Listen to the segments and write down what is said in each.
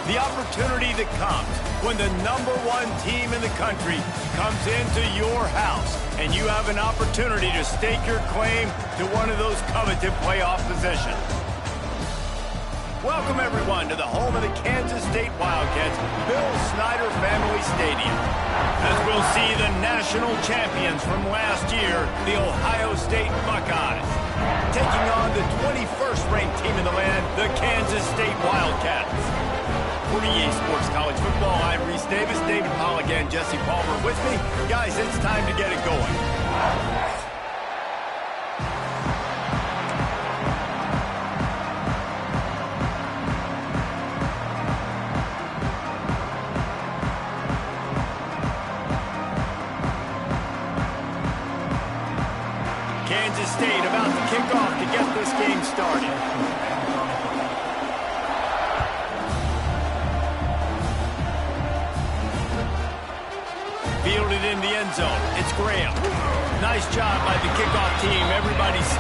The opportunity that comes when the #1 team in the country comes into your house and you have an opportunity to stake your claim to one of those coveted playoff positions. Welcome, everyone, to the home of the Kansas State Wildcats, Bill Snyder Family Stadium. As we'll see the national champions from last year, the Ohio State Buckeyes, taking on the 21st-ranked team in the land, the Kansas State Wildcats. For EA Sports College Football, I'm Reese Davis, David Pollack, and Jesse Palmer with me. Guys, it's time to get it going. Kansas State about to kick off to get this game started. Fielded in the end zone. It's Graham. Nice job by the kickoff team. Everybody's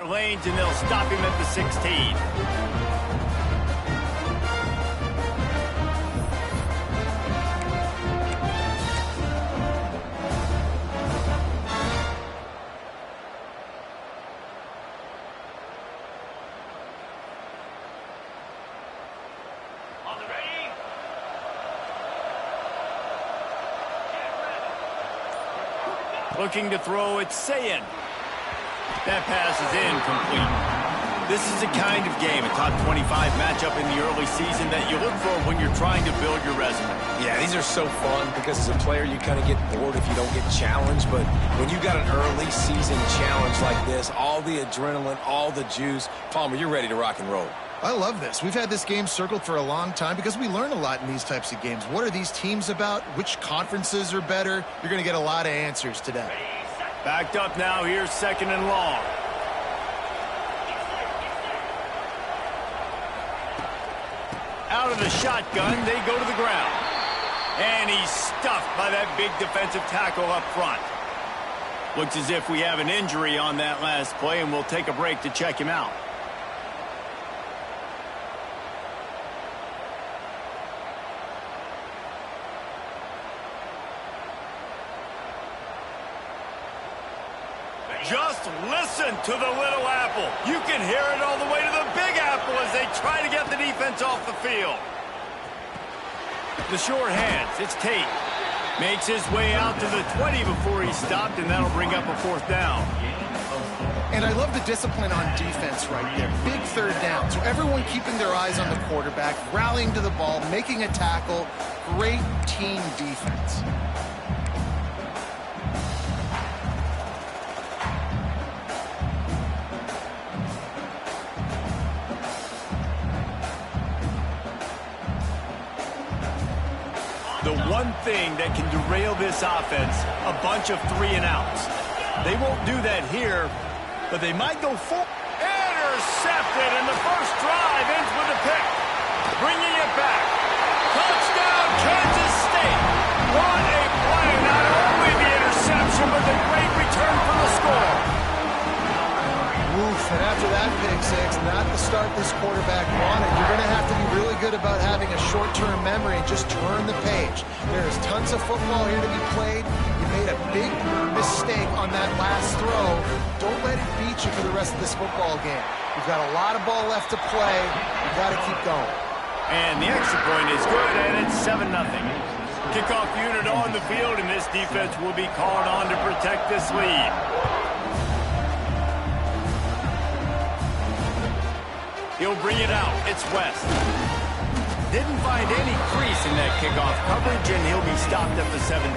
lanes, and they'll stop him at the 16. On the ready. Looking to throw, it's Ncaa. That pass is incomplete. This is the kind of game, a top 25 matchup in the early season, that you look for when you're trying to build your resume. Yeah, these are so fun because as a player, you kind of get bored if you don't get challenged. But when you got an early season challenge like this, all the adrenaline, all the juice, Palmer, you're ready to rock and roll. I love this. We've had this game circled for a long time because we learn a lot in these types of games. What are these teams about? Which conferences are better? You're going to get a lot of answers today. Backed up now. Here's 2nd and long. Out of the shotgun, they go to the ground. And he's stuffed by that big defensive tackle up front. Looks as if we have an injury on that last play, and we'll take a break to check him out. Just listen to the little apple. You can hear it all the way to the big apple as they try to get the defense off the field. The short hands, it's Tate. Makes his way out to the 20 before he's stopped, and that'll bring up a 4th down. And I love the discipline on defense right there. Big 3rd down. So everyone keeping their eyes on the quarterback, rallying to the ball, making a tackle. Great team defense. The one thing that can derail this offense, a bunch of 3-and-outs. They won't do that here, but they might go for intercepted, and the first drive ends with a pick. Bringing it back. Touchdown, Kansas State. What a play. Not only the interception, but the great return for the score. Oof, and after that pick six, not the start this quarterback wanted. You're going to have to be really good about having a short-term memory and just turn the page. There's tons of football here to be played. You made a big mistake on that last throw. Don't let it beat you for the rest of this football game. You've got a lot of ball left to play. You've got to keep going. And the extra point is good, and it's 7-0. Kickoff unit on the field, and this defense will be called on to protect this lead. He'll bring it out. It's West. Didn't find any crease in that kickoff coverage, and he'll be stopped at the 17.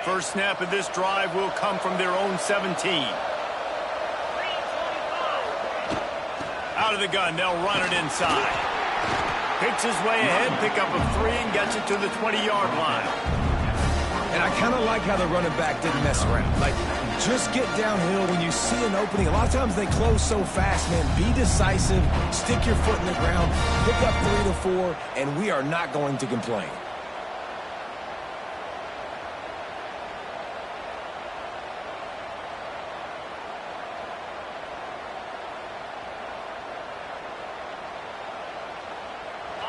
First snap of this drive will come from their own 17. Out of the gun, they'll run it inside. Picks his way ahead, pick up a 3, and gets it to the 20-yard line. And I kind of like how the running back didn't mess around. Like, just get downhill when you see an opening. A lot of times they close so fast, man. Be decisive, stick your foot in the ground, pick up 3 to 4, and we are not going to complain.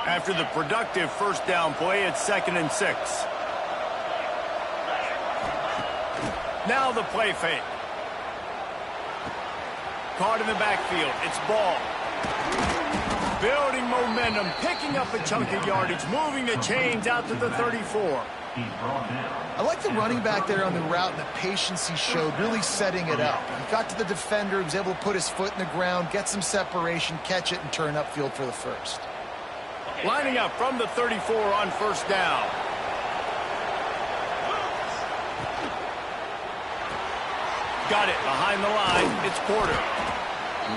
After the productive first down play, it's 2nd and 6. Now the play fake. Caught in the backfield. It's ball. Building momentum, picking up a chunk of yardage, moving the chains out to the 34. I like the running back there on the route and the patience he showed, really setting it up. He got to the defender, he was able to put his foot in the ground, get some separation, catch it, and turn upfield for the first. Lining up from the 34 on first down. Got it behind the line. It's Porter.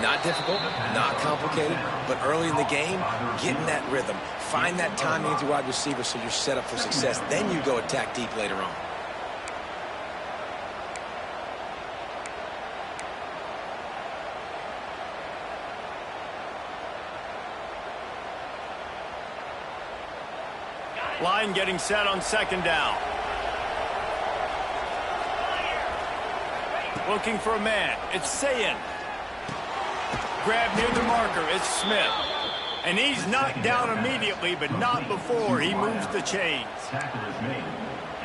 Not difficult, not complicated, but early in the game, get in that rhythm. Find that timing with your wide receiver so you're set up for success. Then you go attack deep later on. Line getting set on second down. Looking for a man. It's Ncaa. Grab near the marker. It's Smith. And he's knocked down immediately, but not before he moves the chains.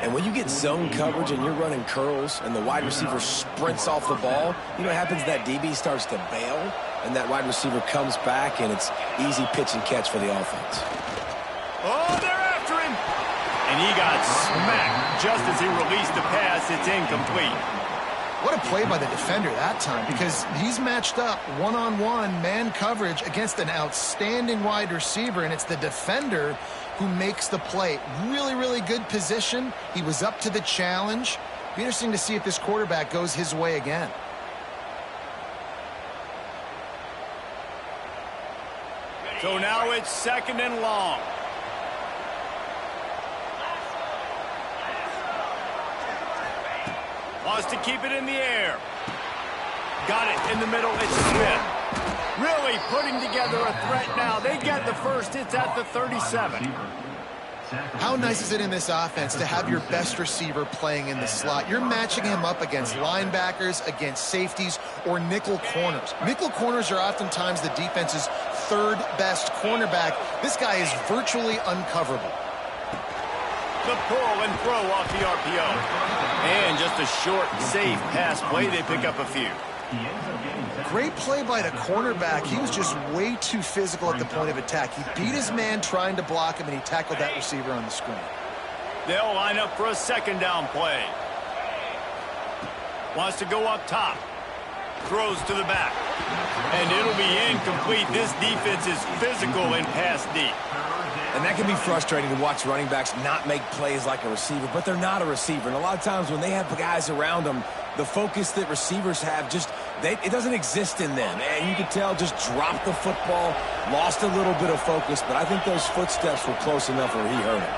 And when you get zone coverage and you're running curls and the wide receiver sprints off the ball, you know what happens? That DB starts to bail, and that wide receiver comes back, and it's easy pitch and catch for the offense. Oh, they're after him. And he got smacked just as he released the pass. It's incomplete. What a play by the defender that time, because he's matched up one-on-one man coverage against an outstanding wide receiver, and it's the defender who makes the play. Really, really good position. He was up to the challenge. Be interesting to see if this quarterback goes his way again. So now it's 2nd and long. Wants to keep it in the air. Got it in the middle. It's Smith. Really putting together a threat now. They get the first. It's at the 37. How nice is it in this offense to have your best receiver playing in the slot? You're matching him up against linebackers, against safeties, or nickel corners. Nickel corners are oftentimes the defense's third best cornerback. This guy is virtually uncoverable. The pull and throw off the RPO. And just a short, safe pass play. They pick up a few. Great play by the cornerback. He was just way too physical at the point of attack. He beat his man trying to block him, and he tackled that receiver on the screen. They'll line up for a second down play. Wants to go up top. Throws to the back. And it'll be incomplete. This defense is physical and pass deep. And that can be frustrating to watch running backs not make plays like a receiver, but they're not a receiver. And a lot of times when they have guys around them, the focus that receivers have it doesn't exist in them. And you can tell just dropped the football, lost a little bit of focus, but I think those footsteps were close enough where he heard it.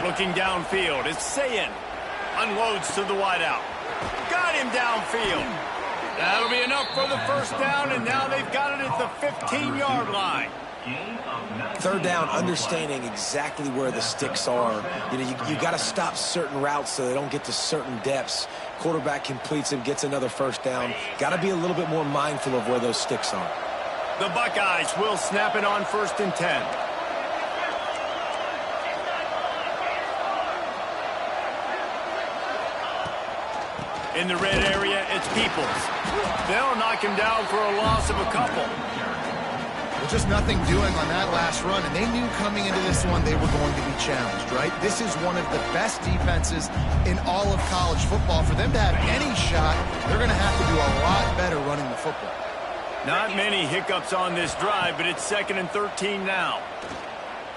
Looking downfield, it's Ncaa. Unloads to the wideout. Got him downfield. That'll be enough for the first down, and now they've got it at the 15-yard line. Third down, understanding exactly where the sticks are. You know, you got to stop certain routes so they don't get to certain depths. Quarterback completes and gets another first down. Got to be a little bit more mindful of where those sticks are. The Buckeyes will snap it on 1st and 10. In the red area, it's it's Peoples. They'll knock him down for a loss of a couple. Well, just nothing doing on that last run, and they knew coming into this one they were going to be challenged, right? This is one of the best defenses in all of college football. For them to have any shot, they're going to have to do a lot better running the football. Not many hiccups on this drive, but it's 2nd and 13 now.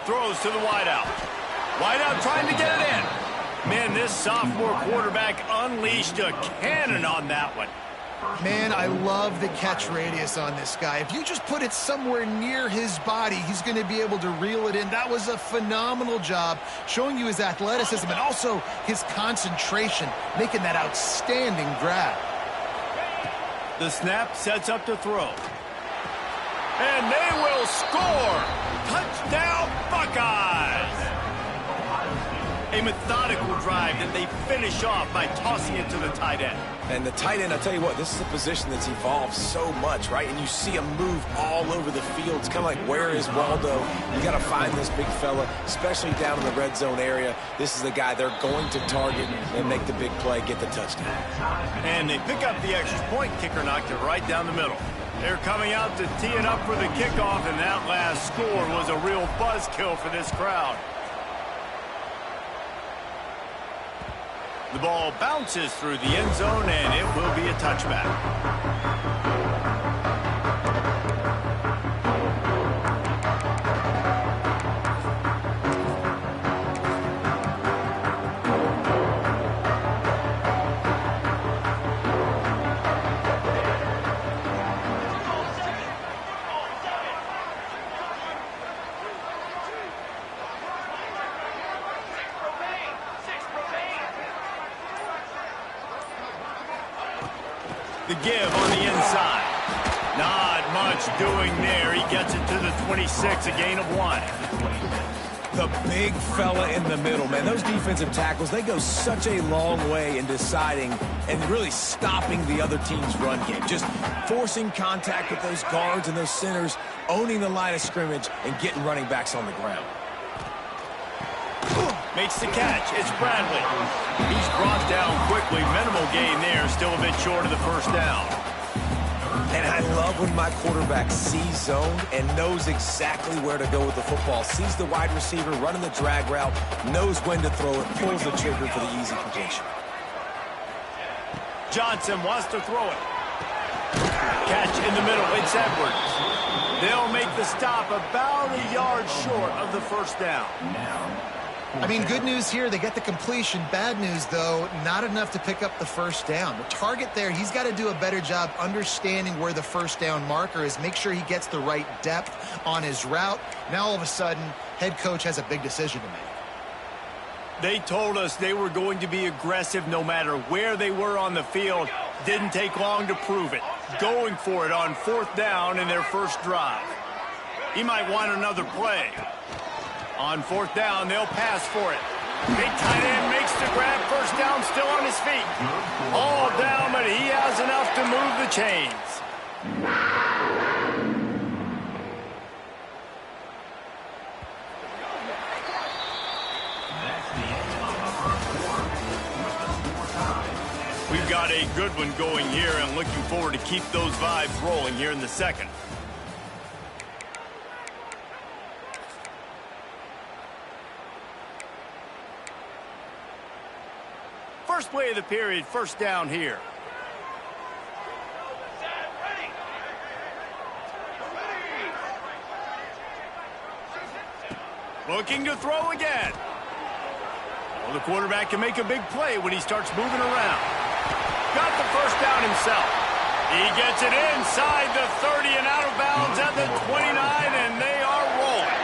Throws to the wideout. Wideout trying to get it in. Man, this sophomore quarterback unleashed a cannon on that one. Man, I love the catch radius on this guy. If you just put it somewhere near his body, he's going to be able to reel it in. That was a phenomenal job, showing you his athleticism and also his concentration, making that outstanding grab. The snap sets up to throw. And they will score! Touchdown, Buckeyes! A methodical drive that they finish off by tossing it to the tight end. And the tight end, I'll tell you what, this is a position that's evolved so much, right? And you see him move all over the field. It's kind of like, where is Waldo? You got to find this big fella, especially down in the red zone area. This is the guy they're going to target and make the big play, get the touchdown. And they pick up the extra point. Kicker knocked it right down the middle. They're coming out to tee it up for the kickoff, and that last score was a real buzzkill for this crowd. The ball bounces through the end zone, and it will be a touchback. The give on the inside. Not much doing there. He gets it to the 26, a gain of 1. The big fella in the middle, man. Those defensive tackles, they go such a long way in deciding and really stopping the other team's run game. Just forcing contact with those guards and those centers, owning the line of scrimmage, and getting running backs on the ground. Makes the catch. It's Bradley. He's brought down quickly. Minimal gain there. Still a bit short of the first down. And I love when my quarterback sees zone and knows exactly where to go with the football. Sees the wide receiver running the drag route, knows when to throw it, pulls the trigger for the easy completion. Johnson wants to throw it. Catch in the middle. It's Edwards. They'll make the stop about a yard short of the first down. I mean, good news here, they get the completion. Bad news, though, not enough to pick up the first down. The target there, he's got to do a better job understanding where the first down marker is, make sure he gets the right depth on his route. Now, all of a sudden, head coach has a big decision to make. They told us they were going to be aggressive no matter where they were on the field. Didn't take long to prove it. Going for it on 4th down in their first drive. He might want another play. On 4th down, they'll pass for it. Big tight end makes the grab. First down, still on his feet. All down, but he has enough to move the chains. We've got a good one going here, and looking forward to keep those vibes rolling here in the second. First play of the period, first down here. Looking to throw again. Well, the quarterback can make a big play when he starts moving around. Got the first down himself. He gets it inside the 30 and out of bounds at the 29, and they are rolling.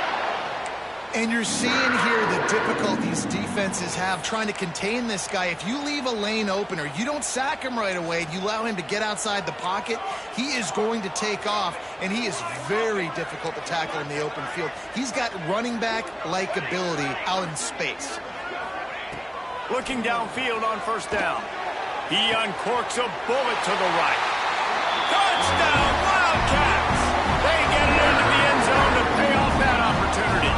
And you're seeing here the difficulties defenses have trying to contain this guy. If you leave a lane open or you don't sack him right away, you allow him to get outside the pocket, he is going to take off, and he is very difficult to tackle in the open field. He's got running back-like ability out in space. Looking downfield on first down. He uncorks a bullet to the right. Touchdown, Wildcats! They get it into the end zone to pay off that opportunity.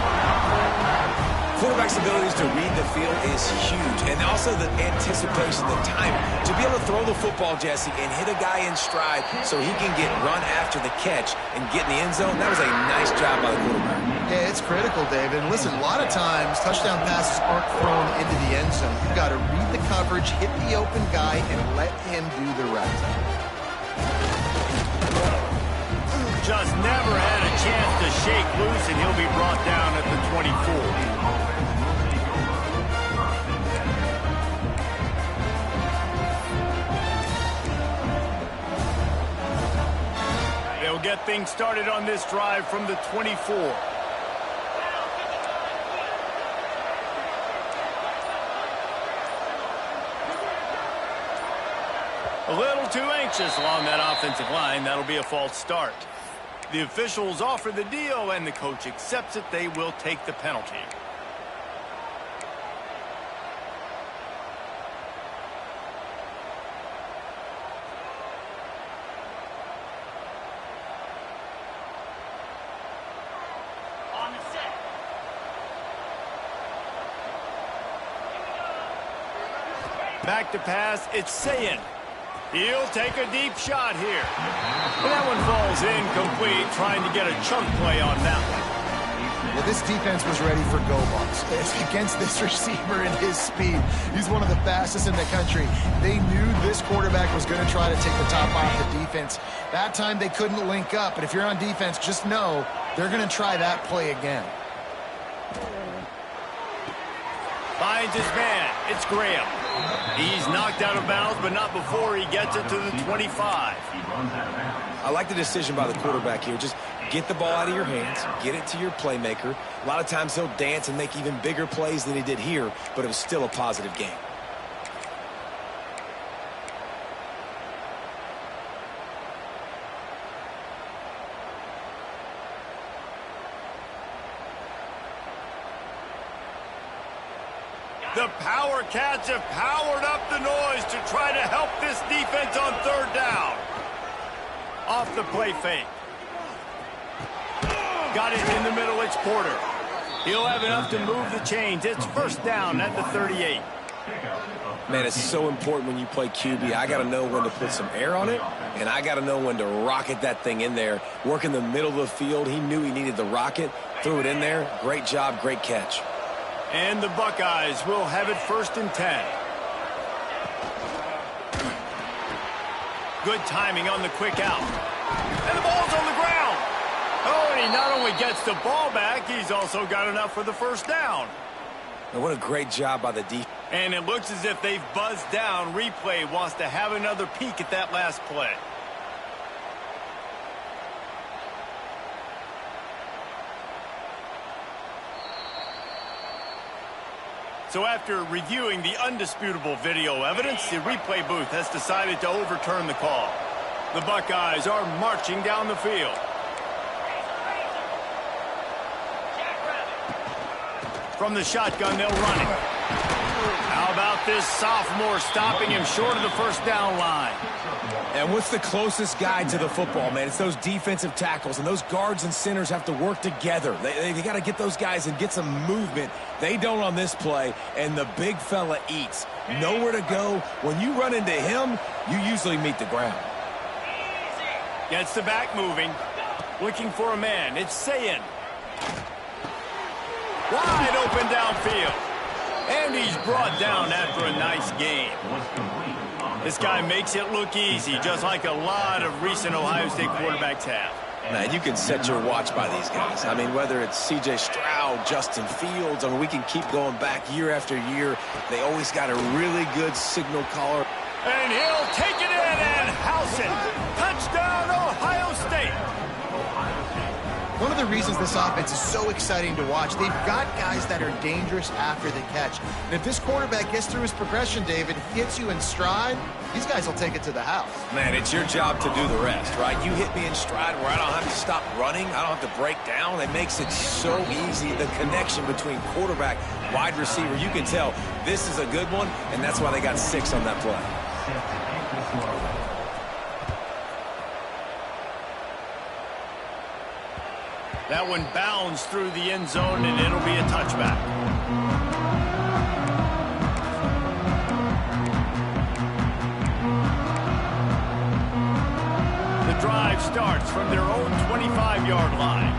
Quarterbacks abilities to read the field is huge. And also the anticipation, the timing. To be able to throw the football, Jesse, and hit a guy in stride so he can get run after the catch and get in the end zone, that was a nice job by the quarterback. Yeah, it's critical, David. And listen, a lot of times touchdown passes aren't thrown into the end zone. You've got to read the coverage, hit the open guy, and let him do the rest. Just never had a chance to shake loose, and he'll be brought down at the 24. They'll get things started on this drive from the 24. A little too anxious along that offensive line. That'll be a false start. The officials offer the deal, and the coach accepts it. They will take the penalty. On the set. Back to pass. It's Ncaa. He'll take a deep shot here. And that one falls incomplete, trying to get a chunk play on that one. Well, this defense was ready for go balls. It's against this receiver and his speed. He's one of the fastest in the country. They knew this quarterback was going to try to take the top off the defense. That time they couldn't link up, but if you're on defense, just know they're going to try that play again. Finds his man. It's Graham. He's knocked out of bounds, but not before he gets it to the 25. I like the decision by the quarterback here. Just get the ball out of your hands, get it to your playmaker. A lot of times he'll dance and make even bigger plays than he did here, but it was still a positive game. The Power Cats have powered up the noise to try to help this defense on third down. Off the play fake. Got it in the middle. It's Porter. He'll have enough to move the chains. It's first down at the 38. Man, it's so important when you play QB. I got to know when to put some air on it, and I got to know when to rocket that thing in there. Work in the middle of the field. He knew he needed the rocket. Threw it in there. Great job, great catch. And the Buckeyes will have it first and 10. Good timing on the quick out. And the ball's on the ground. Oh, and he not only gets the ball back, he's also got enough for the first down. And what a great job by the defense. And it looks as if they've buzzed down. Replay wants to have another peek at that last play. So after reviewing the undisputable video evidence, the replay booth has decided to overturn the call. The Buckeyes are marching down the field. From the shotgun, they'll run it. How about this sophomore stopping him short of the first down line? And what's the closest guy to the football, man? It's those defensive tackles, and those guards and centers have to work together. They got to get those guys and get some movement. They don't on this play, and the big fella eats. Nowhere to go. When you run into him, you usually meet the ground. Gets the back moving. Looking for a man. It's Ncaa. Wide open downfield. And he's brought down after a nice game. This guy makes it look easy, just like a lot of recent Ohio State quarterbacks have. Man, you can set your watch by these guys. I mean, whether it's C.J. Stroud, Justin Fields, I mean, we can keep going back year after year. They always got a really good signal caller. And he'll take it in and house it. Touchdown, Ohio State. One of the reasons this offense is so exciting to watch, they've got guys that are dangerous after the catch. And if this quarterback gets through his progression, David, hits you in stride, these guys will take it to the house. Man, it's your job to do the rest, right? You hit me in stride where I don't have to stop running. I don't have to break down. It makes it so easy. The connection between quarterback, wide receiver, you can tell this is a good one, and that's why they got 6 on that play. That one bounds through the end zone, and it'll be a touchback. starts from their own 25-yard line.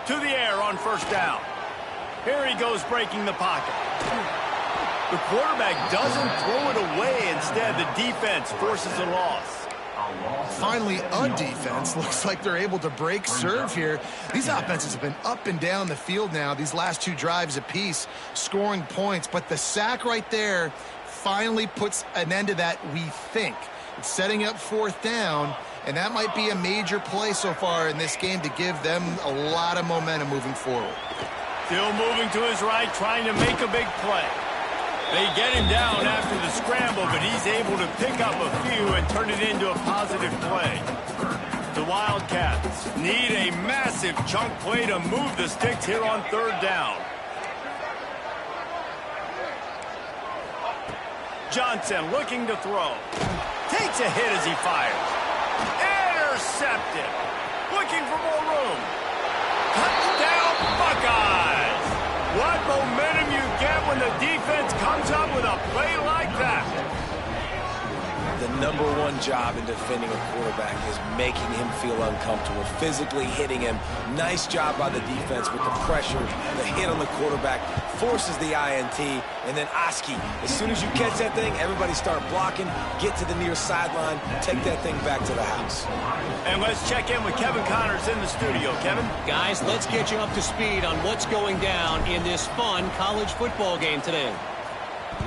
To the air on first down. Here he goes breaking the pocket. The quarterback doesn't throw it away. Instead, the defense forces a loss. Finally, a defense. Looks like they're able to break serve here. These offenses have been up and down the field now, these last two drives apiece, scoring points. But the sack right there finally puts an end to that, we think. It's setting up fourth down, and that might be a major play so far in this game to give them a lot of momentum moving forward. Still moving to his right, trying to make a big play. They get him down after the scramble, but he's able to pick up a few and turn it into a positive play. The Wildcats need a massive chunk play to move the sticks here on third down. Johnson looking to throw. Takes a hit as he fires. Intercepted. Looking for more room. Touchdown Buckeyes! What momentum you get when the defense comes up with a play like that. The number one job in defending a quarterback is making him feel uncomfortable, physically hitting him. Nice job by the defense with the pressure, the hit on the quarterback, forces the INT, and then Oski. As soon as you catch that thing, everybody start blocking, get to the near sideline, take that thing back to the house. And let's check in with Kevin Connors in the studio. Kevin? Guys, let's get you up to speed on what's going down in this fun college football game today.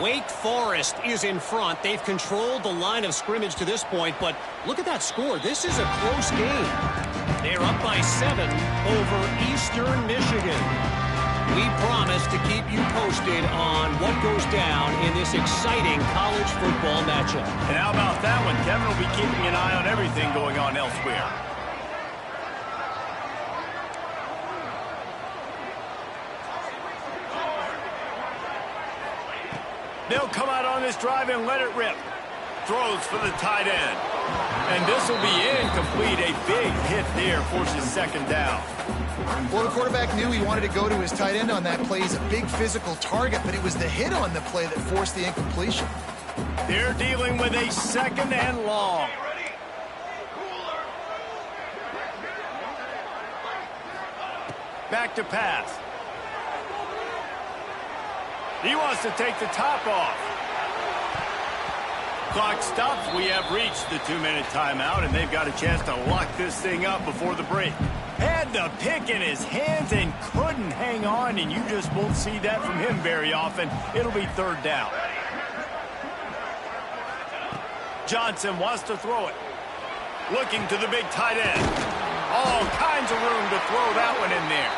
Wake Forest is in front. They've controlled the line of scrimmage to this point, but look at that score. This is a close game. They're up by 7 over Eastern Michigan. We promise to keep you posted on what goes down in this exciting college football matchup. And how about that one? Kevin will be keeping an eye on everything going on elsewhere. They'll come out on this drive and let it rip. Throws for the tight end. And this will be incomplete. A big hit there forces second down. Well, the quarterback knew he wanted to go to his tight end on that play. He's a big physical target, but it was the hit on the play that forced the incompletion. They're dealing with a second and long. Back to pass. He wants to take the top off. Clock stops. We have reached the 2-minute timeout, and they've got a chance to lock this thing up before the break. Had the pick in his hands and couldn't hang on, and you just won't see that from him very often. It'll be third down. Johnson wants to throw it. Looking to the big tight end. All kinds of room to throw that one in there.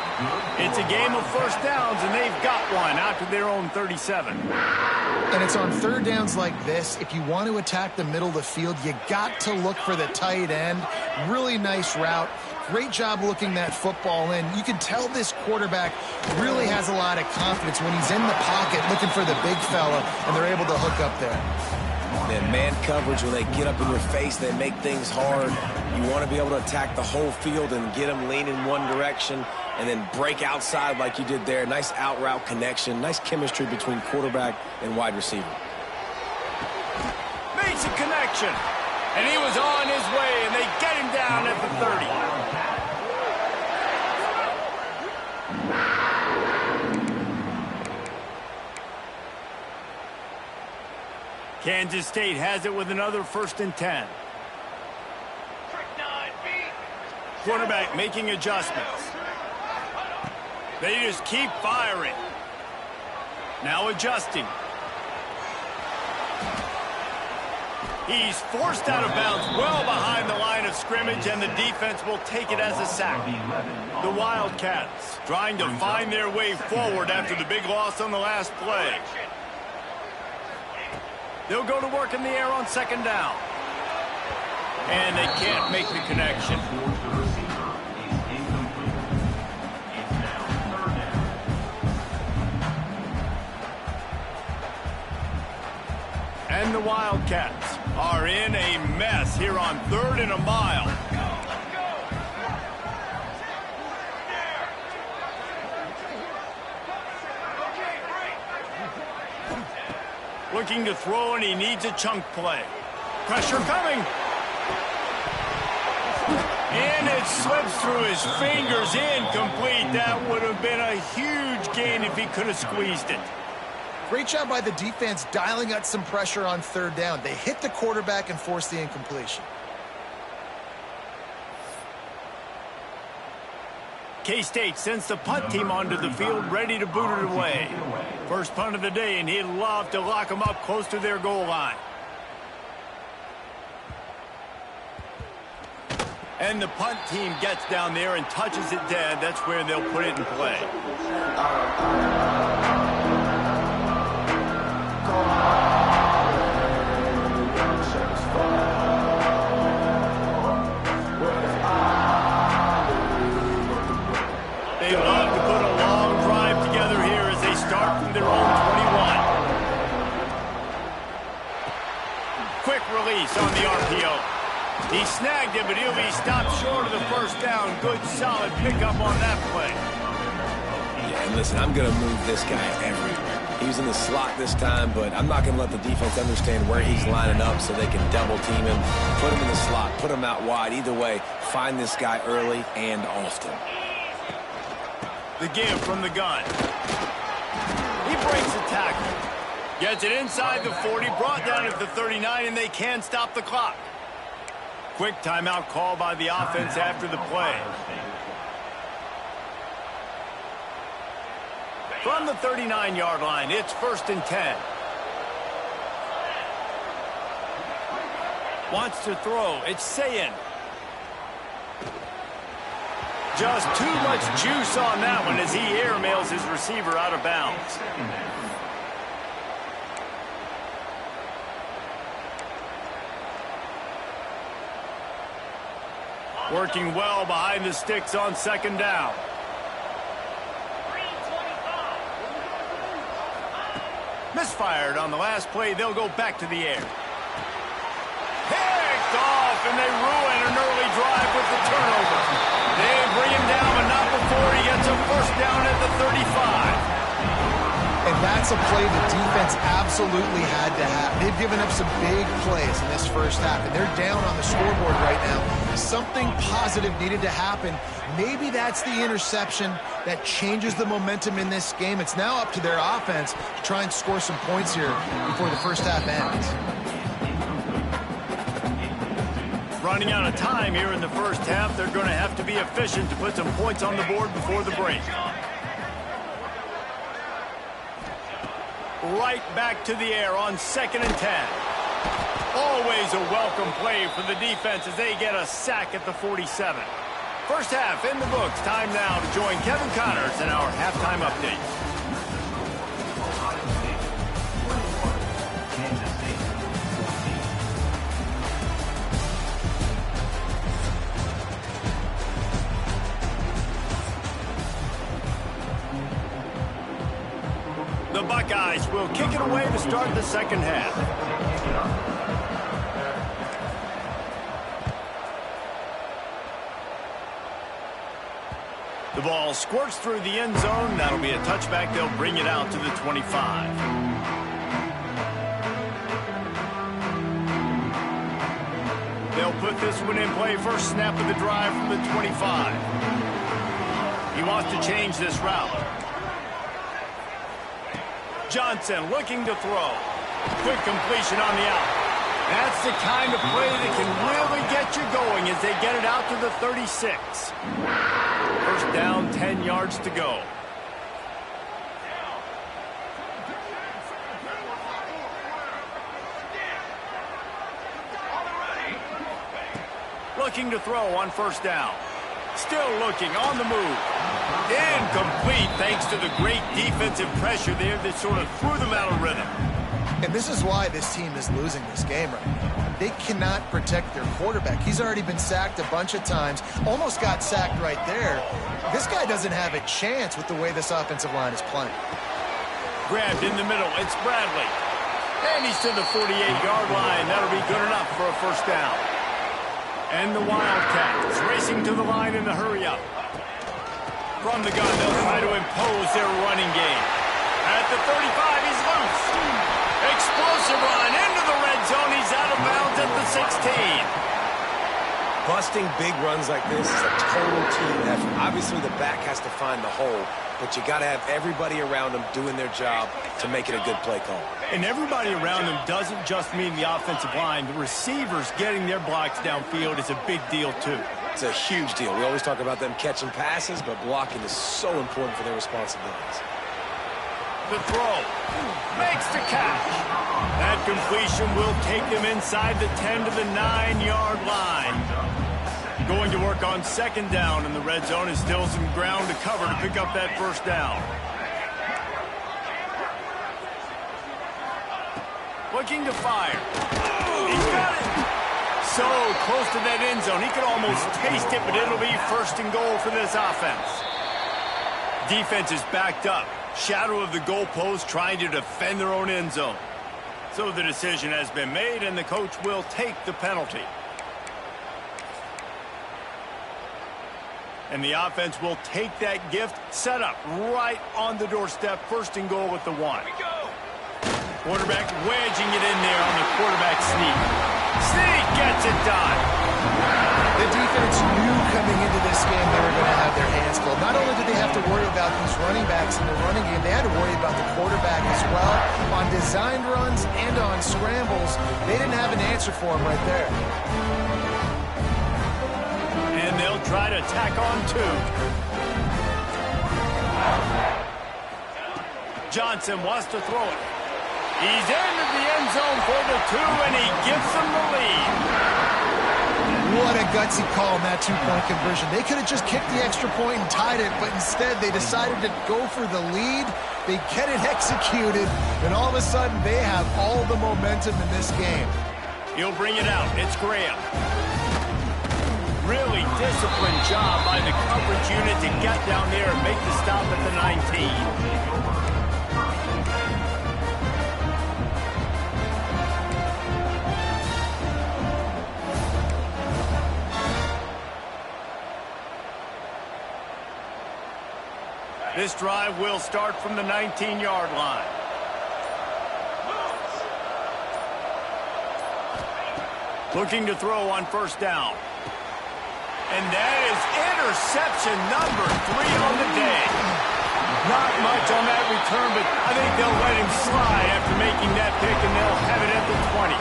It's a game of first downs, and they've got one out to their own 37. And it's on third downs like this. If you want to attack the middle of the field, you got to look for the tight end. Really nice route. Great job looking that football in. You can tell this quarterback really has a lot of confidence when he's in the pocket looking for the big fella, and they're able to hook up there. Man, man coverage, when they get up in your face, they make things hard. You want to be able to attack the whole field and get them leaning one direction and then break outside like you did there. Nice out-route connection. Nice chemistry between quarterback and wide receiver. Makes a connection. And he was on his way, and they get him down at the 30. Kansas State has it with another 1st and 10. Quarterback making adjustments. They just keep firing. Now adjusting. He's forced out of bounds well behind the line of scrimmage, and the defense will take it as a sack. The Wildcats trying to find their way forward after the big loss on the last play. They'll go to work in the air on 2nd down. And they can't make the connection. And the Wildcats are in a mess here on 3rd and a mile. Looking to throw, and he needs a chunk play. Pressure coming. And it slips through his fingers, incomplete. That would have been a huge gain if he could have squeezed it. Great job by the defense dialing up some pressure on third down. They hit the quarterback and forced the incompletion. K-State sends the punt team onto the field, ready to boot it away. First punt of the day, and he'd love to lock them up close to their goal line. And the punt team gets down there and touches it dead. That's where they'll put it in play. They love to put a long drive together here as they start from their own 21. Quick release on the RPO. He snagged it, but he'll be stopped short of the first down. Good, solid pickup on that play. Yeah, and listen, I'm going to move this guy everywhere. He's in the slot this time, but I'm not going to let the defense understand where he's lining up so they can double team him. Put him in the slot, put him out wide. Either way, find this guy early and often. The give from the gun. He breaks the tackle. Gets it inside the 40, brought down at the 39, and they can't stop the clock. Quick timeout call by the offense after the play. From the 39-yard line, it's 1st and 10. Wants to throw. It's Ncaa. Just too much juice on that one as he airmails his receiver out of bounds. Working well behind the sticks on 2nd down. Misfired on the last play. They'll go back to the air. Picked off, and they ruin an early drive with the turnover. They bring him down, but not before he gets a first down at the 35. And that's a play the defense absolutely had to have. They've given up some big plays in this first half, and they're down on the scoreboard right now. Something positive needed to happen. Maybe that's the interception that changes the momentum in this game. It's now up to their offense to try and score some points here before the first half ends. Running out of time here in the first half. They're going to have to be efficient to put some points on the board before the break. Right back to the air on 2nd and 10. Always a welcome play for the defense as they get a sack at the 47. First half in the books. Time now to join Kevin Connors in our halftime update. The Buckeyes will kick it away to start the second half. The ball squirts through the end zone. That'll be a touchback. They'll bring it out to the 25. They'll put this one in play. First snap of the drive from the 25. He wants to change this route. Johnson looking to throw. Quick completion on the out. That's the kind of play that can really get you going as they get it out to the 36. First down, 10 yards to go. Looking to throw on first down. Still looking on the move. Incomplete thanks to the great defensive pressure there that sort of threw them out of rhythm. And this is why this team is losing this game right now. They cannot protect their quarterback. He's already been sacked a bunch of times. Almost got sacked right there. This guy doesn't have a chance with the way this offensive line is playing. Grabbed in the middle. It's Bradley. And he's to the 48-yard line. That'll be good enough for a first down. And the Wildcats racing to the line in the hurry-up. From the gun, they'll try to impose their running game. At the 35, he's loose. Explosive Busting big runs like this is a total team effort. Obviously, the back has to find the hole, but you got to have everybody around them doing their job to make it a good play call. And everybody around them doesn't just mean the offensive line. The receivers getting their blocks downfield is a big deal, too. It's a huge deal. We always talk about them catching passes, but blocking is so important for their responsibilities. The throw. Makes the catch. That completion will take them inside the 10 to the 9-yard line. Going to work on second down in the red zone. Is still some ground to cover to pick up that first down. Looking to fire. He's got it. So close to that end zone. He could almost taste it, but it'll be first and goal for this offense. Defense is backed up. Shadow of the goalpost trying to defend their own end zone. So the decision has been made, and the coach will take the penalty. And the offense will take that gift, set up right on the doorstep, first and goal with the 1. Quarterback wedging it in there on the quarterback sneak. Sneak gets it done. The defense knew coming into this game they were going to have their hands full. Not only did they have to worry about these running backs in the running game, they had to worry about the quarterback as well. On designed runs and on scrambles, they didn't have an answer for him right there. And they'll try to tack on 2. Johnson wants to throw it. He's into the end zone for the 2, and he gives them the lead. What a gutsy call in that 2-point conversion. They could have just kicked the extra point and tied it, but instead they decided to go for the lead. They get it executed, and all of a sudden they have all the momentum in this game. He'll bring it out. It's Graham. Really disciplined job by the coverage unit to get down there and make the stop at the 19. This drive will start from the 19-yard line. Looking to throw on first down. And that is interception number 3 on the day. Not much on that return, but I think they'll let him slide after making that pick, and they'll have it at the 20.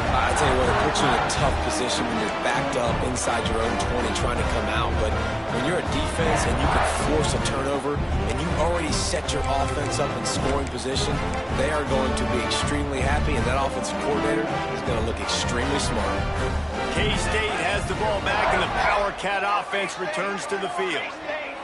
I tell you what, it puts you in a tough position when you're backed up inside your own 20 trying to come out. But when you're a defense and you can force a turnover and you already set your offense up in scoring position, they are going to be extremely happy, and that offensive coordinator is going to look extremely smart. K-State has the ball back, and the Power Cat offense returns to the field.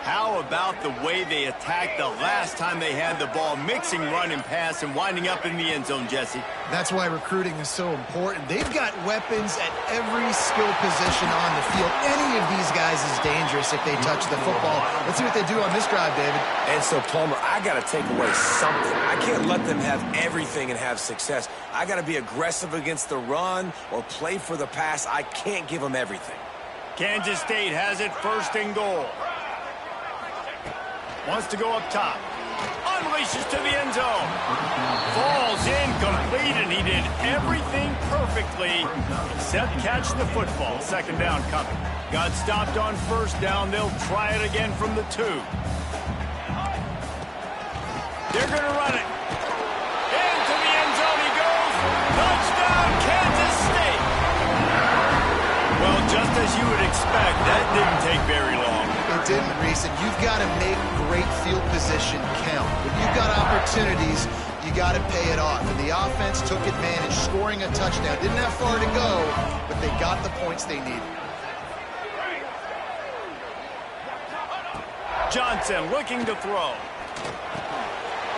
How about the way they attacked the last time they had the ball, mixing run and pass and winding up in the end zone, Jesse? That's why recruiting is so important. They've got weapons at every skill position on the field. Any of these guys is dangerous if they touch the football. Let's see what they do on this drive, David. And so, Palmer, I got to take away something. I can't let them have everything and have success. I got to be aggressive against the run or play for the pass. I can't give them everything. Kansas State has it first and goal. Wants to go up top. Unleashes to the end zone. Falls incomplete, and he did everything perfectly except catch the football. Second down coming. Got stopped on first down. They'll try it again from the 2. They're going to run it. Into the end zone he goes. Touchdown, Kansas State. Well, just as you would expect, that didn't take very long. It didn't, Reese, and you've got to make great field position count. When you've got opportunities, you got to pay it off. And the offense took advantage, scoring a touchdown. Didn't have far to go, but they got the points they needed. Johnson looking to throw.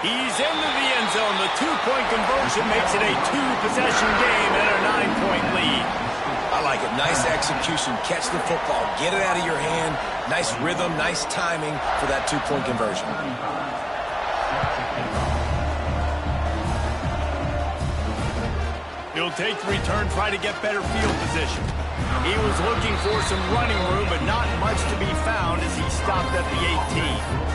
He's into the end zone. The 2-point conversion makes it a 2-possession game and a 9-point lead. I like it. Nice execution. Catch the football. Get it out of your hand. Nice rhythm, nice timing for that 2-point conversion. He'll take the return, try to get better field position. He was looking for some running room, but not much to be found as he stopped at the 18.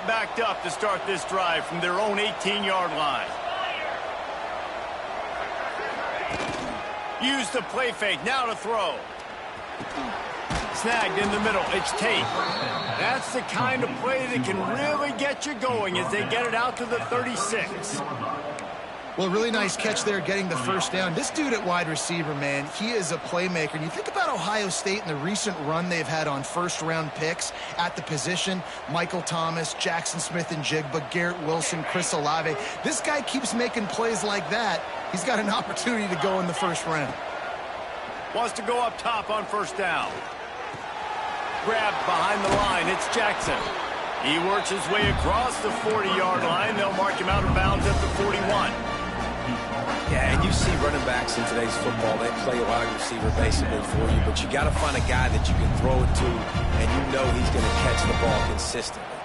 backed up to start this drive from their own 18-yard line. Use the play fake, now to throw. Snagged in the middle, it's Tate. That's the kind of play that can really get you going as they get it out to the 36. Well, really nice catch there getting the first down. This dude at wide receiver, man, he is a playmaker. And you think about Ohio State and the recent run they've had on first-round picks at the position. Michael Thomas, Jackson Smith-Njigba, Garrett Wilson, Chris Olave. This guy keeps making plays like that. He's got an opportunity to go in the first round. Wants to go up top on first down. Grabbed behind the line, it's Jackson. He works his way across the 40-yard line. They'll mark him out of bounds at the 41. Yeah, and you see running backs in today's football, they play wide receiver basically for you, but you got to find a guy that you can throw it to, and you know he's going to catch the ball consistently.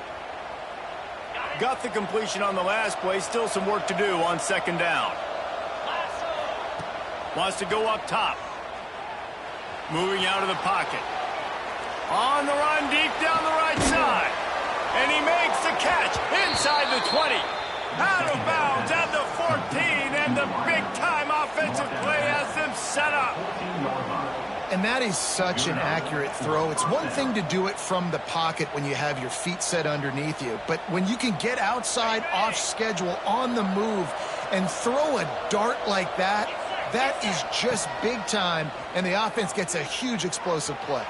Got the completion on the last play, still some work to do on second down. Wants to go up top. Moving out of the pocket. On the run, deep down the right side. And he makes the catch inside the 20. Out of bounds at the 14, and the big-time offensive play has them set up. And that is such an accurate throw. It's one thing to do it from the pocket when you have your feet set underneath you, but when you can get outside, off schedule, on the move, and throw a dart like that, that is just big time, and the offense gets a huge explosive play.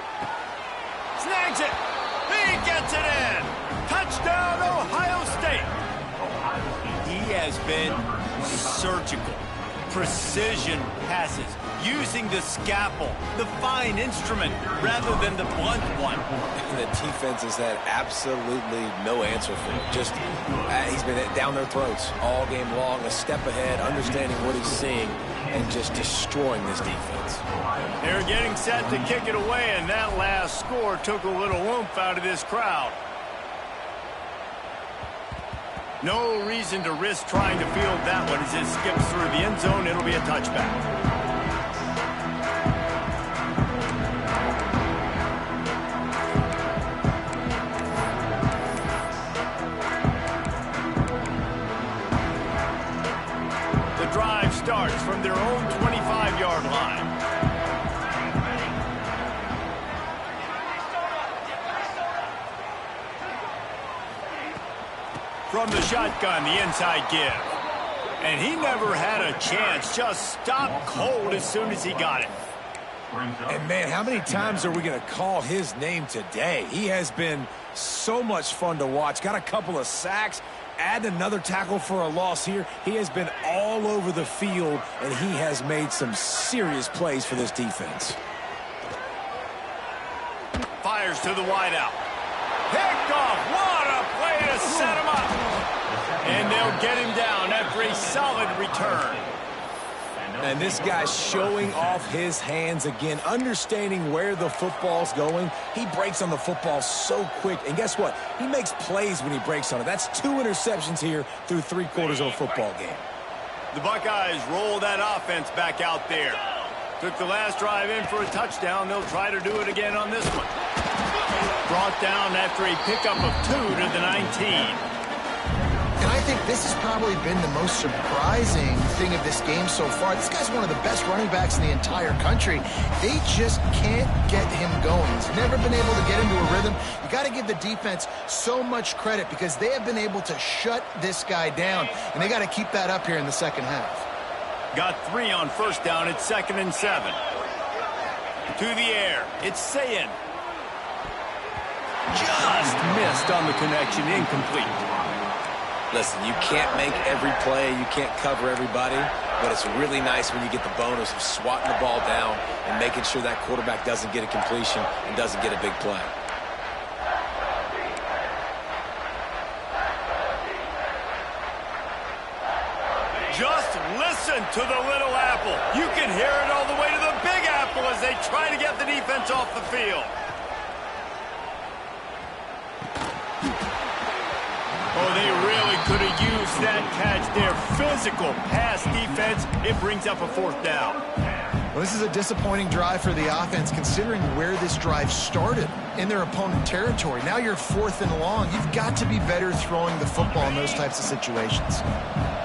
Snags it. He gets it in. Touchdown, Ohio State. He has been surgical. Precision passes. Using the scalpel, the fine instrument, rather than the blunt one. The defense has had absolutely no answer for him. Just, he's been down their throats all game long, a step ahead, understanding what he's seeing, and just destroying this defense. They're getting set to kick it away, and that last score took a little oomph out of this crowd. No reason to risk trying to field that one as it skips through the end zone. It'll be a touchback. The drive starts from their own 25-yard line. From the shotgun, the inside give. And he never had a chance. Just stopped cold as soon as he got it. And, man, how many times are we going to call his name today? He has been so much fun to watch. Got a couple of sacks. Add another tackle for a loss here. He has been all over the field, and he has made some serious plays for this defense. Fires to the wideout. Picked off. What a play to set him up. And they'll get him down after a solid return. And this guy's showing off his hands again, understanding where the football's going. He breaks on the football so quick. And guess what? He makes plays when he breaks on it. That's 2 interceptions here through 3 quarters of a football game. The Buckeyes roll that offense back out there. Took the last drive in for a touchdown. They'll try to do it again on this one. Brought down after a pickup of 2 to the 19. And I think this has probably been the most surprising thing of this game so far. This guy's one of the best running backs in the entire country. They just can't get him going. He's never been able to get into a rhythm. You got to give the defense so much credit because they have been able to shut this guy down, and they got to keep that up here in the second half. Got 3 on first down. It's 2nd and 7. To the air. It's Ncaa. Just missed on the connection. Incomplete. Listen, you can't make every play, you can't cover everybody, but it's really nice when you get the bonus of swatting the ball down and making sure that quarterback doesn't get a completion and doesn't get a big play. Just listen to the little apple. You can hear it all the way to the big apple as they try to get the defense off the field. Oh, they really could have used that catch there. Physical pass defense. It brings up a 4th down. Well, this is a disappointing drive for the offense, considering where this drive started in their opponent territory. Now you're 4th and long. You've got to be better throwing the football in those types of situations.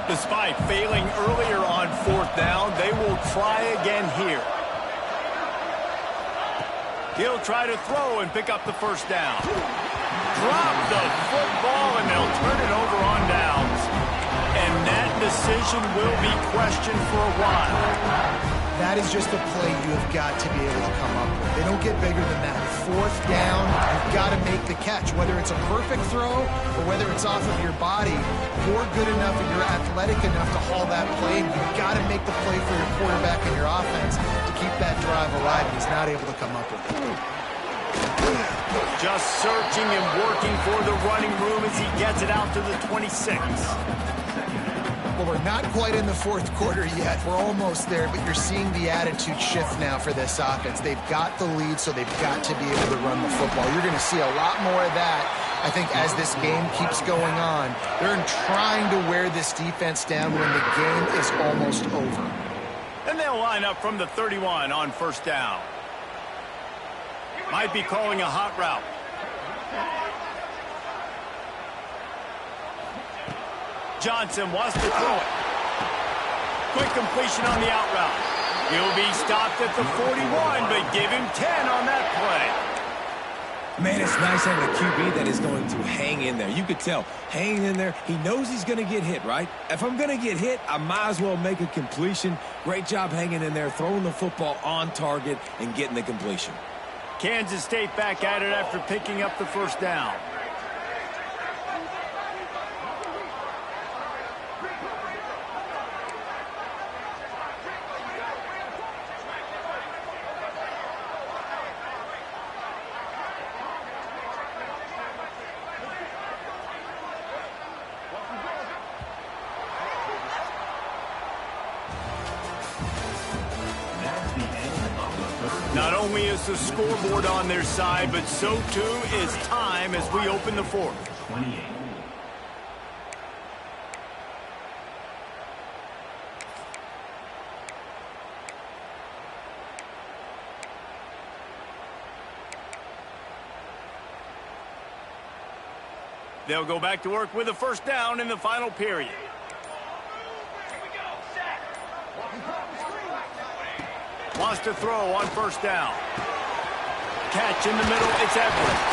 Despite failing earlier on 4th down, they will try again here. He'll try to throw and pick up the first down. Drop the football, and they'll turn it over on downs. And that decision will be questioned for a while. That is just a play you have got to be able to come up with. They don't get bigger than that. 4th down, you've got to make the catch. Whether it's a perfect throw or whether it's off of your body, you're good enough and you're athletic enough to haul that play. You've got to make the play for your quarterback and your offense to keep that drive alive. He's not able to come up with it. Just searching and working for the running room as he gets it out to the 26. Well, we're not quite in the 4th quarter yet. We're almost there, but you're seeing the attitude shift now for this offense. They've got the lead, so they've got to be able to run the football. You're going to see a lot more of that, I think, as this game keeps going on. They're trying to wear this defense down when the game is almost over. And they'll line up from the 31 on 1st down. Might be calling a hot route. Johnson wants to throw it. Quick completion on the out route. He'll be stopped at the 41, but give him 10 on that play. Man, it's nice having a QB that is going to hang in there. You could tell, hanging in there, he knows he's going to get hit, right? If I'm going to get hit, I might as well make a completion. Great job hanging in there, throwing the football on target and getting the completion. Kansas State back at it after picking up the 1st down. Not only is the scoreboard on their side, but so too is time as we open the 4th. 28. They'll go back to work with a 1st down in the final period. Wants to throw on 1st down. Catch in the middle, it's Edwards.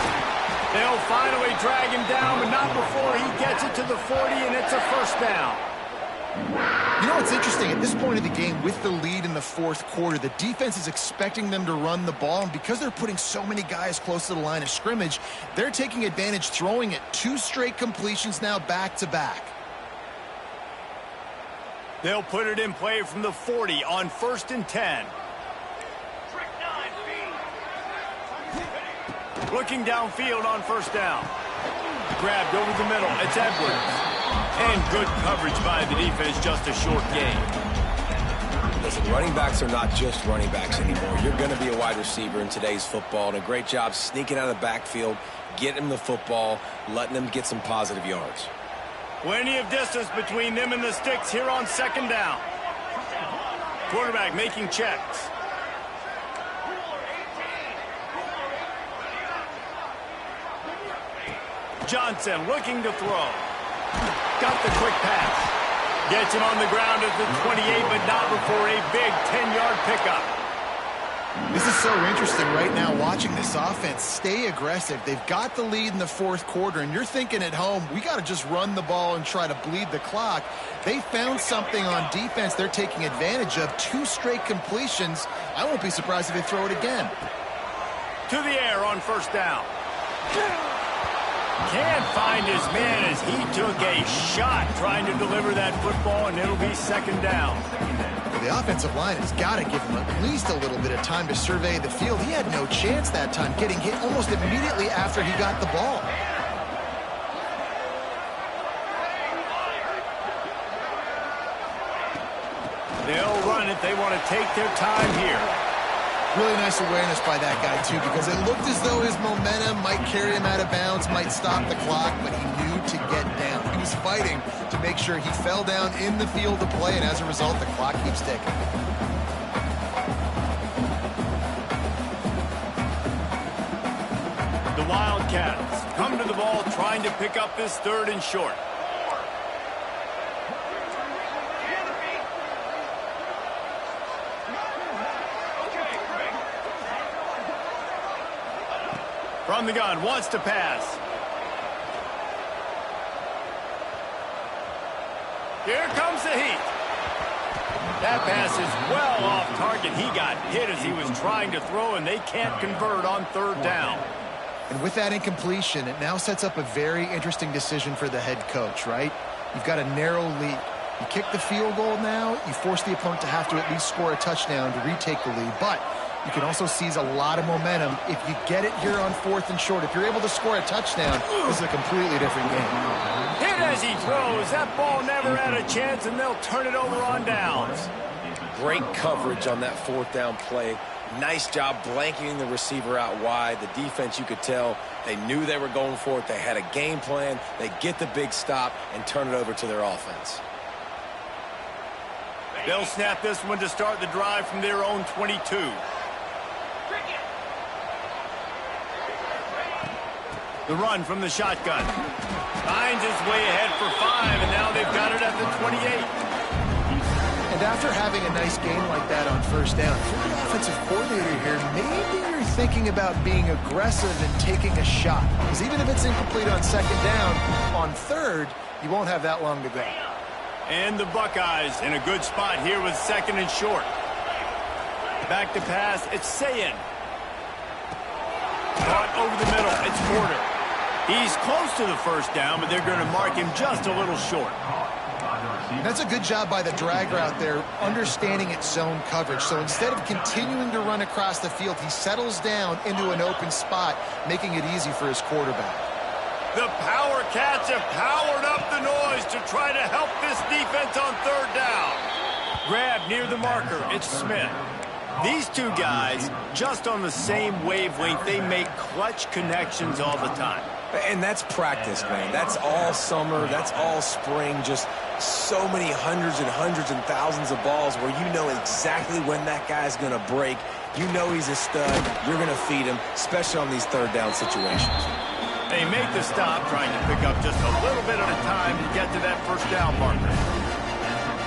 They'll finally drag him down, but not before he gets it to the 40, and it's a 1st down. You know what's interesting? At this point of the game, with the lead in the 4th quarter, the defense is expecting them to run the ball, and because they're putting so many guys close to the line of scrimmage, they're taking advantage, throwing it 2 straight completions now back-to-back. They'll put it in play from the 40 on 1st and 10. Looking downfield on 1st down. Grabbed over the middle. It's Edwards. And good coverage by the defense, just a short gain. Listen, running backs are not just running backs anymore. You're going to be a wide receiver in today's football, and a great job sneaking out of the backfield, getting them the football, letting them get some positive yards. Plenty of distance between them and the sticks here on 2nd down. Quarterback making checks. Johnson looking to throw. Got the quick pass. Gets him on the ground at the 28, but not before a big 10-yard pickup. This is so interesting right now watching this offense stay aggressive. They've got the lead in the 4th quarter, and you're thinking at home, we got to just run the ball and try to bleed the clock. They found something on defense they're taking advantage of. 2 straight completions. I won't be surprised if they throw it again. To the air on 1st down. Can't find his man as he took a shot trying to deliver that football, and it'll be 2nd down. The offensive line has got to give him at least a little bit of time to survey the field. He had no chance that time, getting hit almost immediately after he got the ball. They'll run it. They want to take their time here. Really nice awareness by that guy, too, because it looked as though his momentum might carry him out of bounds, might stop the clock, but he knew to get down. He was fighting to make sure he fell down in the field of play, and as a result, the clock keeps ticking. Cats come to the ball trying to pick up this 3rd and short. From the gun, wants to pass. Here comes the heat. That pass is well off target. He got hit as he was trying to throw, and they can't convert on 3rd down. And with that incompletion, it now sets up a very interesting decision for the head coach, right? You've got a narrow lead. You kick the field goal now, you force the opponent to have to at least score a touchdown to retake the lead. But you can also seize a lot of momentum if you get it here on 4th and short. If you're able to score a touchdown, this is a completely different game. Hit as he throws. That ball never had a chance, and they'll turn it over on downs. Great coverage on that 4th down play. Nice job blanketing the receiver out wide. The defense, you could tell, they knew they were going for it. They had a game plan. They get the big stop and turn it over to their offense. They'll snap this one to start the drive from their own 22. The run from the shotgun. Finds his way ahead for 5, and now they've got it at the 28. And after having a nice game like that on 1st down, if you're the offensive coordinator here, maybe you're thinking about being aggressive and taking a shot. Because even if it's incomplete on 2nd down, on 3rd, you won't have that long to go. And the Buckeyes in a good spot here with 2nd and short. Back to pass, it's Ncaa. Caught over the middle, it's Porter. He's close to the 1st down, but they're going to mark him just a little short. That's a good job by the drag route there, understanding its zone coverage. So instead of continuing to run across the field, he settles down into an open spot, making it easy for his quarterback. The Power Cats have powered up the noise to try to help this defense on 3rd down. Grab near the marker, it's Smith. These two guys, just on the same wavelength, they make clutch connections all the time. And that's practice, man. That's all summer. That's all spring. Just so many hundreds and thousands of balls where you know exactly when that guy's going to break. You know he's a stud. You're going to feed him, especially on these 3rd down situations. They make the stop, trying to pick up just a little bit at a time to get to that 1st down marker.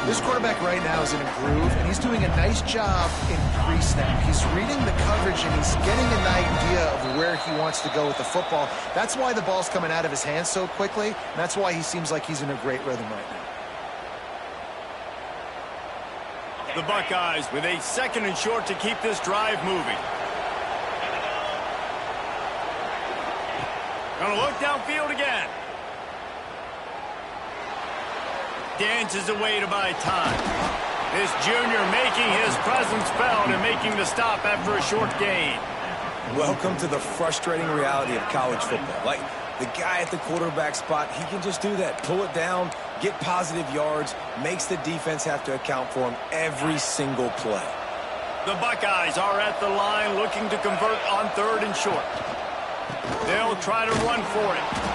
This quarterback right now is in a groove, and he's doing a nice job in pre-snap. He's reading the coverage, and he's getting an idea of where he wants to go with the football. That's why the ball's coming out of his hands so quickly, and that's why he seems like he's in a great rhythm right now. The Buckeyes with a 2nd and short to keep this drive moving. Gonna look downfield again. Dances away to buy time. This junior making his presence felt and making the stop after a short gain. Welcome to the frustrating reality of college football. Like, the guy at the quarterback spot, he can just do that. Pull it down, get positive yards, makes the defense have to account for him every single play. The Buckeyes are at the line looking to convert on 3rd and short. They'll try to run for it.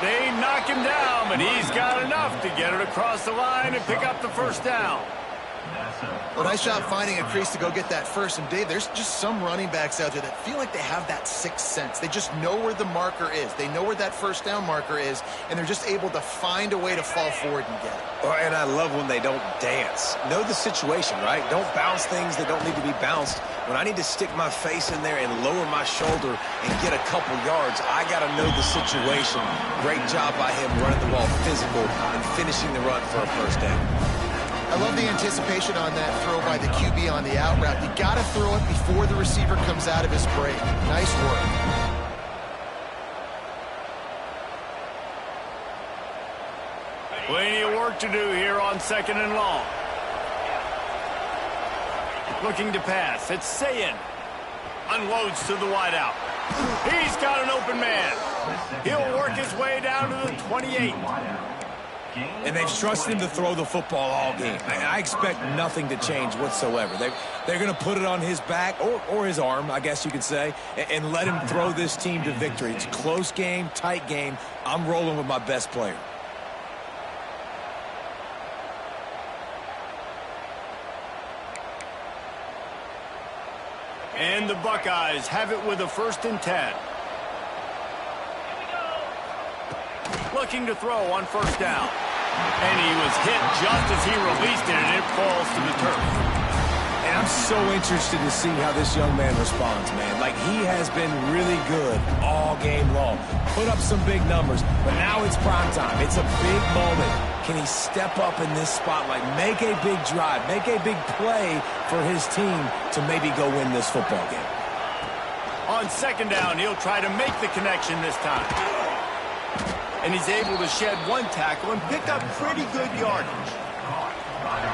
They knock him down, but he's got enough to get it across the line and pick up the 1st down. Well, nice job finding a crease to go get that 1st. And, Dave, there's just some running backs out there that feel like they have that 6th sense. They just know where the marker is. They know where that 1st down marker is, and they're just able to find a way to fall forward and get it. Oh, and I love when they don't dance. Know the situation, right? Don't bounce things that don't need to be bounced. When I need to stick my face in there and lower my shoulder and get a couple yards, I got to know the situation. Great job by him running the ball physical and finishing the run for a 1st down. I love the anticipation on that throw by the QB on the out route. You got to throw it before the receiver comes out of his break. Nice work. Plenty of work to do here on 2nd and long. Looking to pass. It's Ncaa. Unloads to the wideout. He's got an open man. He'll work his way down to the 28. And they've trusted him to throw the football all game. I expect nothing to change whatsoever. They're going to put it on his back, or his arm, I guess you could say, and let him throw this team to victory. It's a close game, tight game. I'm rolling with my best player. And the Buckeyes have it with a 1st and 10. looking to throw on first down. And he was hit just as he released it, and it falls to the turf. And I'm so interested to see how this young man responds, man. Like, he has been really good all game long. Put up some big numbers, but now it's prime time. It's a big moment. Can he step up in this spotlight, make a big drive, make a big play for his team to maybe go win this football game? On second down, he'll try to make the connection this time. And he's able to shed one tackle and pick up pretty good yardage.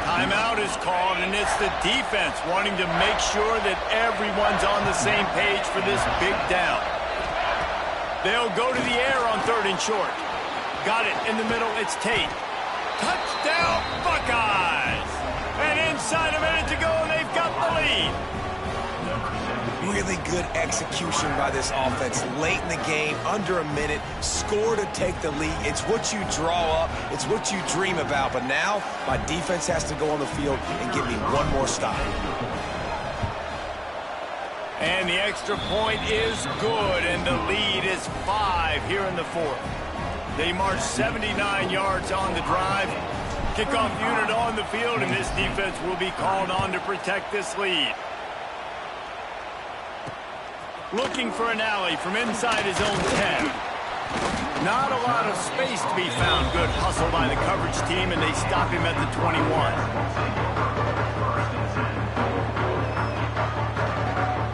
Timeout is called, and it's the defense wanting to make sure that everyone's on the same page for this big down. They'll go to the air on 3rd and short. Got it in the middle. It's Tate. Touchdown, Buckeyes! And inside a minute to go, and they've got the lead. Really good execution by this offense late in the game, under a minute, score to take the lead. It's what you draw up, it's what you dream about, but now my defense has to go on the field and give me one more stop. And the extra point is good, and the lead is 5 here in the 4th. They march 79 yards on the drive. Kickoff unit on the field, and this defense will be called on to protect this lead. Looking for an alley from inside his own 10. Not a lot of space to be found. Good hustle by the coverage team, and they stop him at the 21.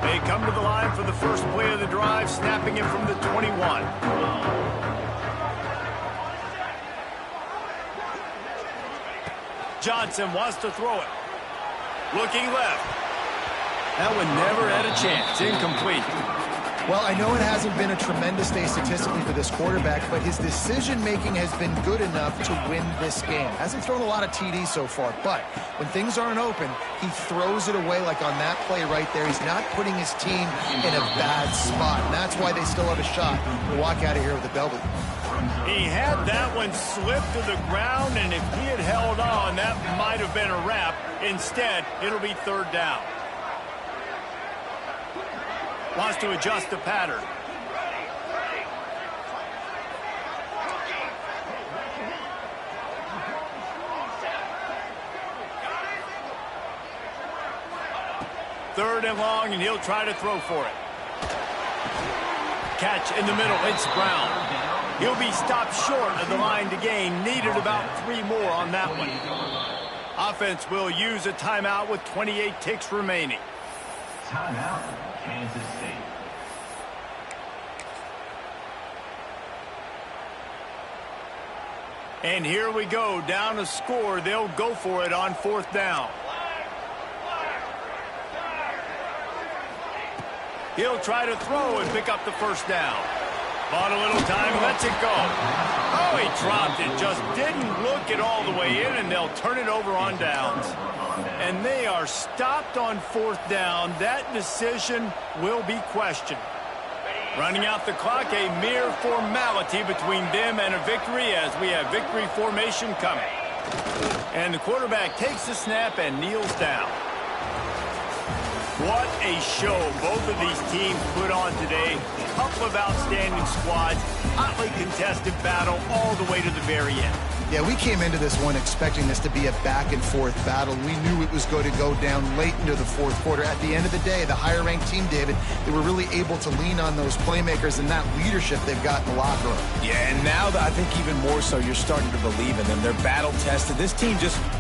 They come to the line for the first play of the drive, snapping him from the 21. Johnson wants to throw it. Looking left. That one never had a chance. Incomplete. Well, I know it hasn't been a tremendous day statistically for this quarterback, but his decision-making has been good enough to win this game. Hasn't thrown a lot of TDs so far, but when things aren't open, he throws it away like on that play right there. He's not putting his team in a bad spot, and that's why they still have a shot to walk out of here with a W. He had that one slip to the ground, and if he had held on, that might have been a wrap. Instead, it'll be 3rd down. Wants to adjust the pattern. Third and long, and he'll try to throw for it. Catch in the middle. It's Brown. He'll be stopped short of the line to gain. Needed about 3 more on that one. Offense will use a timeout with 28 ticks remaining. Timeout, Kansas State. And here we go, down a score. They'll go for it on 4th down. He'll try to throw and pick up the first down. Bought a little time, lets it go. Oh, he dropped it, just didn't look it all the way in, and they'll turn it over on downs. And they are stopped on 4th down. That decision will be questioned. Running out the clock, a mere formality between them and a victory as we have victory formation coming. And the quarterback takes the snap and kneels down. What a show both of these teams put on today. Couple of outstanding squads, hotly contested battle all the way to the very end. Yeah, we came into this one expecting this to be a back-and-forth battle. We knew it was going to go down late into the 4th quarter. At the end of the day, the higher-ranked team, David, they were really able to lean on those playmakers and that leadership they've got in the locker room. Yeah, and now I think even more so, you're starting to believe in them. They're battle-tested. This team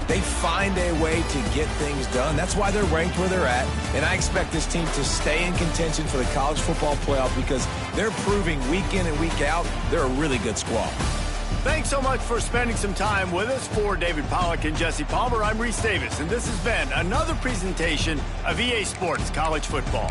they find a way to get things done. That's why they're ranked where they're at. And I expect this team to stay in contention for the college football playoff because they're proving week in and week out they're a really good squad. Thanks so much for spending some time with us. For David Pollack and Jesse Palmer, I'm Reese Davis, and this has been another presentation of EA Sports College Football.